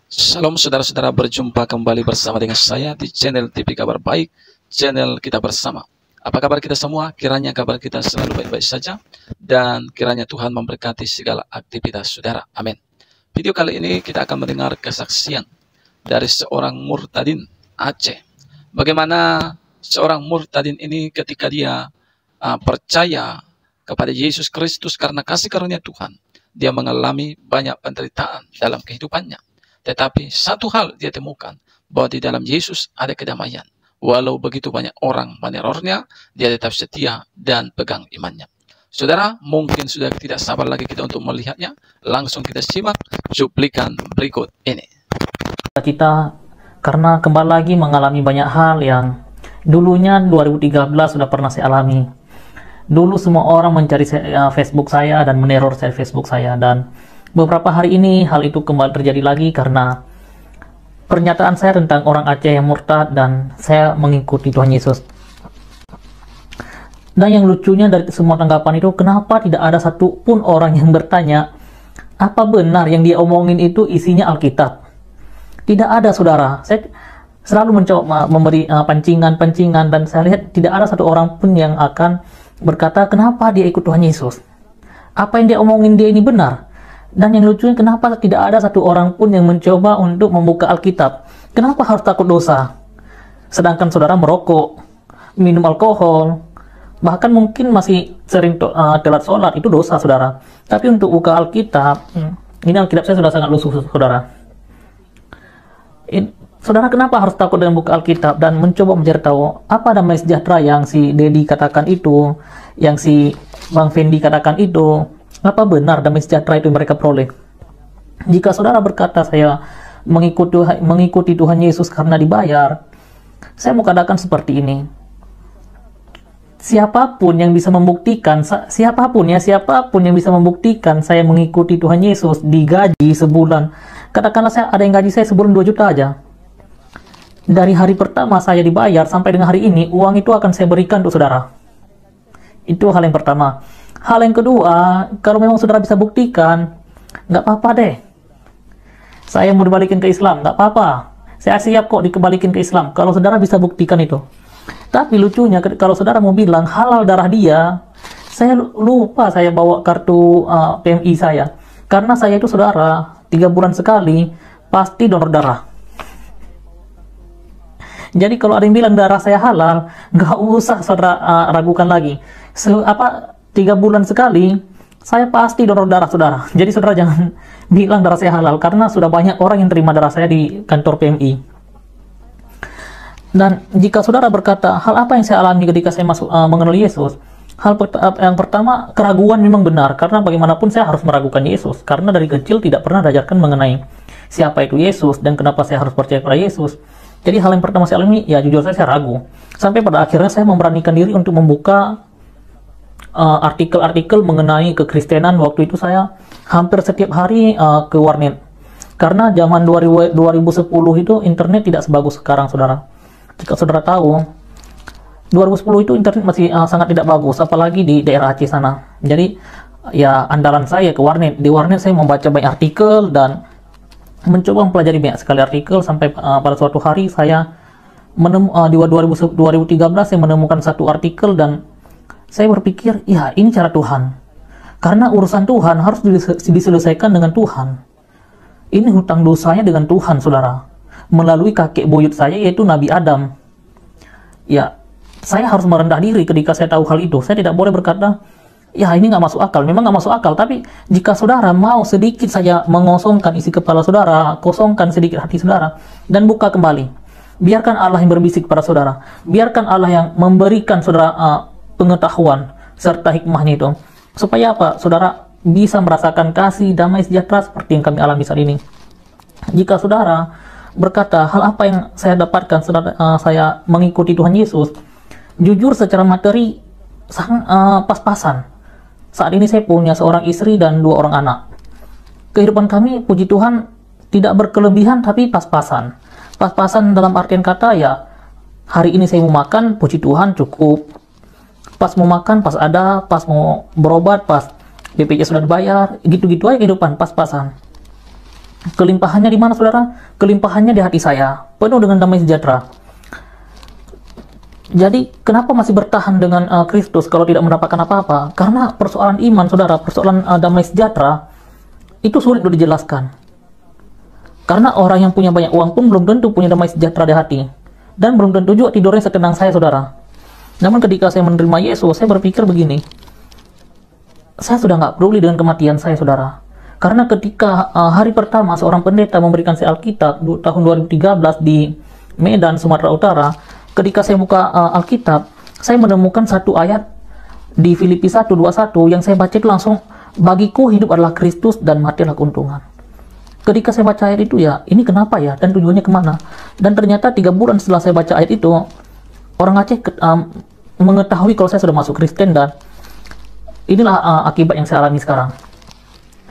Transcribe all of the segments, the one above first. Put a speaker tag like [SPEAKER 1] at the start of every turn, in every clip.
[SPEAKER 1] Shalom saudara-saudara, berjumpa kembali bersama dengan saya di channel TV Kabar Baik, channel kita bersama. Apa kabar kita semua? Kiranya kabar kita selalu baik-baik saja, dan kiranya Tuhan memberkati segala aktivitas saudara. Amin. Video kali ini kita akan mendengar kesaksian dari seorang murtadin Aceh. Bagaimana seorang murtadin ini ketika dia percaya kepada Yesus Kristus karena kasih karunia Tuhan, dia mengalami banyak penderitaan dalam kehidupannya. Tetapi satu hal dia temukan, bahwa di dalam Yesus ada kedamaian. Walau begitu banyak orang menerornya, dia tetap setia dan pegang imannya. Saudara, mungkin sudah tidak sabar lagi kita untuk melihatnya. Langsung kita simak cuplikan berikut ini.
[SPEAKER 2] Kita karena kembali lagi mengalami banyak hal yang dulunya 2013 sudah pernah saya alami. Dulu semua orang mencari Facebook saya dan meneror Facebook saya, dan beberapa hari ini hal itu kembali terjadi lagi karena pernyataan saya tentang orang Aceh yang murtad dan saya mengikuti Tuhan Yesus. Dan yang lucunya dari semua tanggapan itu, kenapa tidak ada satupun orang yang bertanya, apa benar yang dia omongin itu isinya Alkitab? Tidak ada, saudara. Saya selalu mencoba memberi pancingan-pancingan, dan saya lihat tidak ada satu orang pun yang akan berkata kenapa dia ikut Tuhan Yesus. Apa yang dia omongin dia ini benar. Dan yang lucunya, kenapa tidak ada satu orang pun yang mencoba untuk membuka Alkitab? Kenapa harus takut dosa? Sedangkan saudara merokok, minum alkohol, bahkan mungkin masih sering telat sholat, itu dosa, saudara. Tapi untuk buka Alkitab, ini Alkitab saya sudah sangat lusuh, saudara. Saudara, kenapa harus takut dengan buka Alkitab dan mencoba mencari tahu apa damai sejahtera yang si Dedi katakan itu, yang si Bang Fendi katakan itu? Apa benar damai sejahtera itu yang mereka peroleh? Jika saudara berkata saya mengikuti Tuhan Yesus karena dibayar, saya mau katakan seperti ini. Siapapun yang bisa membuktikan saya mengikuti Tuhan Yesus digaji sebulan. Katakanlah ada yang gaji saya sebulan 2 juta aja. Dari hari pertama saya dibayar sampai dengan hari ini, uang itu akan saya berikan untuk saudara. Itu hal yang pertama. Hal yang kedua, kalau memang saudara bisa buktikan, nggak apa-apa deh. Saya mau dibalikin ke Islam, nggak apa-apa. Saya siap kok dikembalikin ke Islam, kalau saudara bisa buktikan itu. Tapi lucunya, kalau saudara mau bilang halal darah dia, saya lupa saya bawa kartu PMI saya. Karena saya itu saudara, 3 bulan sekali, pasti donor darah. Jadi kalau ada yang bilang darah saya halal, nggak usah saudara ragukan lagi. 3 bulan sekali, saya pasti donor darah, saudara. Jadi saudara jangan bilang darah saya halal, karena sudah banyak orang yang terima darah saya di kantor PMI. Dan jika saudara berkata, hal apa yang saya alami ketika saya mengenal Yesus? Yang pertama, keraguan memang benar, karena bagaimanapun saya harus meragukan Yesus. Karena dari kecil tidak pernah diajarkan mengenai siapa itu Yesus, dan kenapa saya harus percaya pada Yesus. Jadi hal yang pertama saya alami, ya jujur saya ragu. Sampai pada akhirnya saya memberanikan diri untuk membuka artikel-artikel mengenai kekristenan. Waktu itu saya hampir setiap hari ke warnet, karena zaman 2010 itu internet tidak sebagus sekarang, saudara. Jika saudara tahu, 2010 itu internet masih sangat tidak bagus, apalagi di daerah Aceh sana. Jadi ya andalan saya ke warnet. Di warnet saya membaca banyak artikel dan mencoba mempelajari banyak sekali artikel, sampai pada suatu hari saya di 2013 saya menemukan satu artikel, dan saya berpikir, ya ini cara Tuhan. Karena urusan Tuhan harus diselesaikan dengan Tuhan. Ini hutang dosanya dengan Tuhan, saudara. Melalui kakek buyut saya, yaitu Nabi Adam. Ya, saya harus merendah diri ketika saya tahu hal itu. Saya tidak boleh berkata, ya ini nggak masuk akal. Memang nggak masuk akal. Tapi jika saudara mau sedikit saja mengosongkan isi kepala saudara, kosongkan sedikit hati saudara, dan buka kembali. Biarkan Allah yang berbisik kepada saudara. Biarkan Allah yang memberikan saudara pengetahuan serta hikmahnya itu, supaya apa? Saudara bisa merasakan kasih damai sejahtera seperti yang kami alami saat ini. Jika saudara berkata hal apa yang saya dapatkan saya mengikuti Tuhan Yesus, jujur secara materi sangat pas-pasan. Saat ini saya punya seorang istri dan 2 orang anak. Kehidupan kami, puji Tuhan, tidak berkelebihan tapi pas-pasan. Pas-pasan dalam artian kata, ya hari ini saya mau makan, puji Tuhan cukup. Pas mau makan, pas ada, pas mau berobat, pas BPJS sudah dibayar, gitu-gitu aja kehidupan, pas-pasan. Kelimpahannya di mana, saudara? Kelimpahannya di hati saya, penuh dengan damai sejahtera. Jadi, kenapa masih bertahan dengan Kristus kalau tidak mendapatkan apa-apa? Karena persoalan iman, saudara, persoalan damai sejahtera, itu sulit untuk dijelaskan. Karena orang yang punya banyak uang pun belum tentu punya damai sejahtera di hati. Dan belum tentu juga tidurnya setenang saya, saudara. Namun ketika saya menerima Yesus, saya berpikir begini, saya sudah nggak peduli dengan kematian saya, saudara. Karena ketika hari pertama seorang pendeta memberikan saya Alkitab tahun 2013 di Medan, Sumatera Utara, ketika saya buka Alkitab, saya menemukan satu ayat di Filipi 1:21 yang saya baca itu langsung, bagiku hidup adalah Kristus dan mati adalah keuntungan. Ketika saya baca ayat itu, ya ini kenapa ya, dan tujuannya kemana? Dan ternyata 3 bulan setelah saya baca ayat itu, orang Aceh mengetahui kalau saya sudah masuk Kristen, dan inilah akibat yang saya alami sekarang.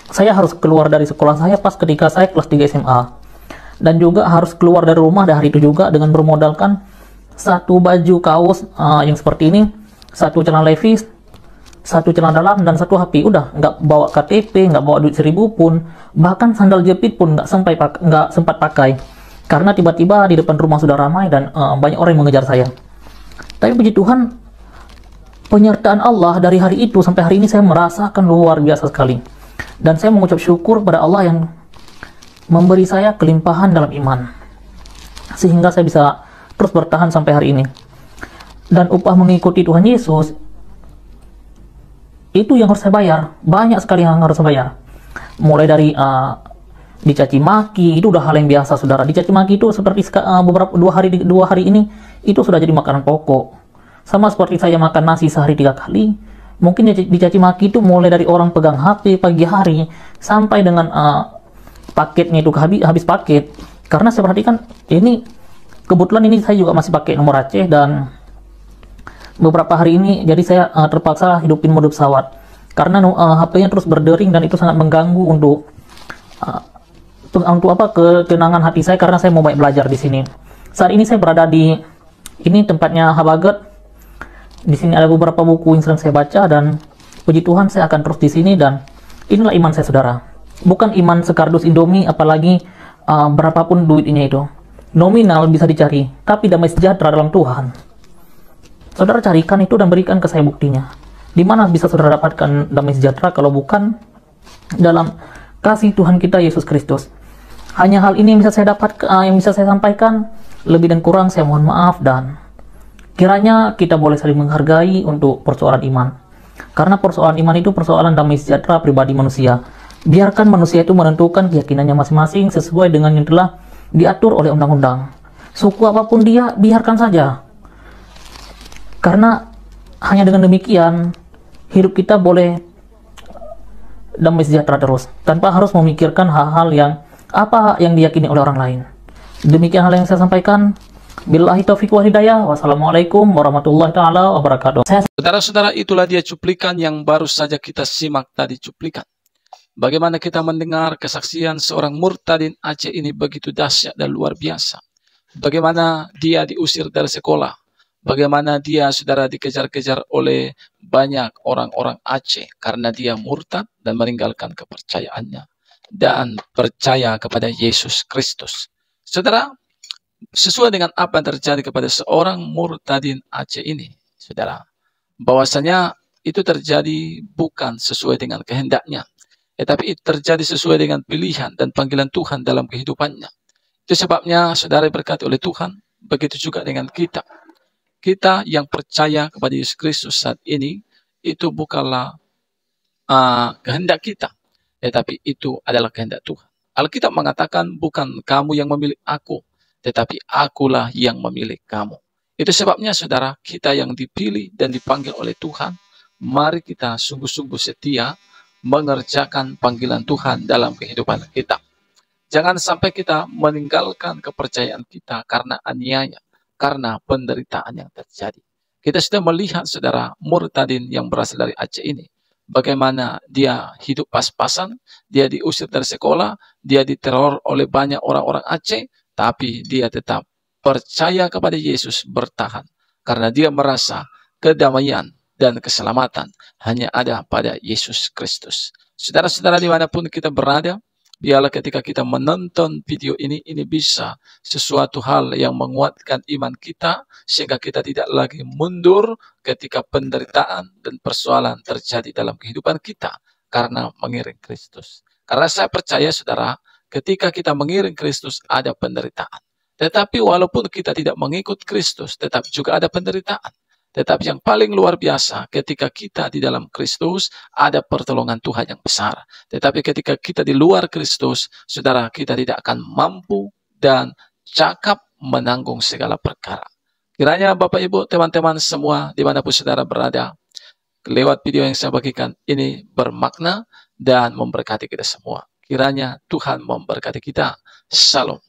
[SPEAKER 2] Saya harus keluar dari sekolah saya pas ketika saya kelas 3 SMA. Dan juga harus keluar dari rumah dari hari itu juga dengan bermodalkan satu baju kaos yang seperti ini, satu celana levis, satu celana dalam, dan satu HP. Udah, nggak bawa KTP, nggak bawa duit 1000 pun, bahkan sandal jepit pun nggak sempat pakai. Karena tiba-tiba di depan rumah sudah ramai dan banyak orang yang mengejar saya. Tapi puji Tuhan, penyertaan Allah dari hari itu sampai hari ini saya merasakan luar biasa sekali. Dan saya mengucap syukur pada Allah yang memberi saya kelimpahan dalam iman, sehingga saya bisa terus bertahan sampai hari ini. Dan upah mengikuti Tuhan Yesus, itu yang harus saya bayar. Banyak sekali yang harus saya bayar. Mulai dari dicaci maki, itu udah hal yang biasa, saudara. Dicaci maki itu seperti beberapa 2 hari ini, itu sudah jadi makanan pokok. Sama seperti saya makan nasi sehari 3 kali. Mungkin dicaci maki itu mulai dari orang pegang HP pagi hari sampai dengan paketnya itu habis paket. Karena saya perhatikan ini, kebetulan ini saya juga masih pakai nomor Aceh, dan beberapa hari ini jadi saya terpaksa hidupin mode pesawat karena HP-nya terus berdering, dan itu sangat mengganggu untuk ketenangan hati saya, karena saya mau banyak belajar di sini. Saat ini saya berada di ini tempatnya Habagat. Di sini ada beberapa buku yang sedang saya baca, dan puji Tuhan saya akan terus di sini. Dan inilah iman saya, saudara. Bukan iman sekardus Indomie, apalagi berapapun duitnya itu. Nominal bisa dicari, tapi damai sejahtera dalam Tuhan, saudara carikan itu dan berikan ke saya buktinya. Di mana bisa saudara dapatkan damai sejahtera kalau bukan dalam kasih Tuhan kita Yesus Kristus? Hanya hal ini yang bisa saya yang bisa saya sampaikan. Lebih dan kurang saya mohon maaf, dan kiranya kita boleh saling menghargai untuk persoalan iman. Karena persoalan iman itu persoalan damai sejahtera pribadi manusia. Biarkan manusia itu menentukan keyakinannya masing-masing sesuai dengan yang telah diatur oleh undang-undang. Suku apapun dia, biarkan saja. Karena hanya dengan demikian, hidup kita boleh damai sejahtera terus, tanpa harus memikirkan hal-hal yang diyakini oleh orang lain. Demikian hal yang saya sampaikan. Billahi taufiq wal hidayah. Wassalamualaikum warahmatullahi taala wabarakatuh.
[SPEAKER 1] Saudara-saudara, itulah dia cuplikan yang baru saja kita simak tadi, cuplikan. Bagaimana kita mendengar kesaksian seorang murtadin Aceh ini begitu dahsyat dan luar biasa. Bagaimana dia diusir dari sekolah. Bagaimana dia, saudara, dikejar-kejar oleh banyak orang-orang Aceh karena dia murtad dan meninggalkan kepercayaannya dan percaya kepada Yesus Kristus. Saudara, sesuai dengan apa yang terjadi kepada seorang murtadin Aceh ini, saudara, bahwasanya itu terjadi bukan sesuai dengan kehendaknya, tetapi itu terjadi sesuai dengan pilihan dan panggilan Tuhan dalam kehidupannya. Itu sebabnya, saudara, berkati oleh Tuhan, begitu juga dengan kita. Kita yang percaya kepada Yesus Kristus saat ini, itu bukanlah kehendak kita, tetapi itu adalah kehendak Tuhan. Alkitab mengatakan, bukan kamu yang memilih aku, tetapi akulah yang memilih kamu. Itu sebabnya, saudara, kita yang dipilih dan dipanggil oleh Tuhan, mari kita sungguh-sungguh setia mengerjakan panggilan Tuhan dalam kehidupan kita. Jangan sampai kita meninggalkan kepercayaan kita karena aniaya, karena penderitaan yang terjadi. Kita sudah melihat, saudara, murtadin yang berasal dari Aceh ini, bagaimana dia hidup pas-pasan, dia diusir dari sekolah, dia diteror oleh banyak orang-orang Aceh, tapi dia tetap percaya kepada Yesus, bertahan. Karena dia merasa kedamaian dan keselamatan hanya ada pada Yesus Kristus. Saudara-saudara, dimanapun kita berada, Biarlah ketika kita menonton video ini bisa sesuatu hal yang menguatkan iman kita, sehingga kita tidak lagi mundur ketika penderitaan dan persoalan terjadi dalam kehidupan kita karena mengiring Kristus. Karena saya percaya saudara, ketika kita mengiring Kristus ada penderitaan. Tetapi walaupun kita tidak mengikut Kristus, tetap juga ada penderitaan. Tetapi yang paling luar biasa, ketika kita di dalam Kristus, ada pertolongan Tuhan yang besar. Tetapi ketika kita di luar Kristus, saudara, kita tidak akan mampu dan cakap menanggung segala perkara. Kiranya Bapak Ibu, teman-teman semua, dimanapun saudara berada, lewat video yang saya bagikan ini bermakna dan memberkati kita semua. Kiranya Tuhan memberkati kita. Shalom.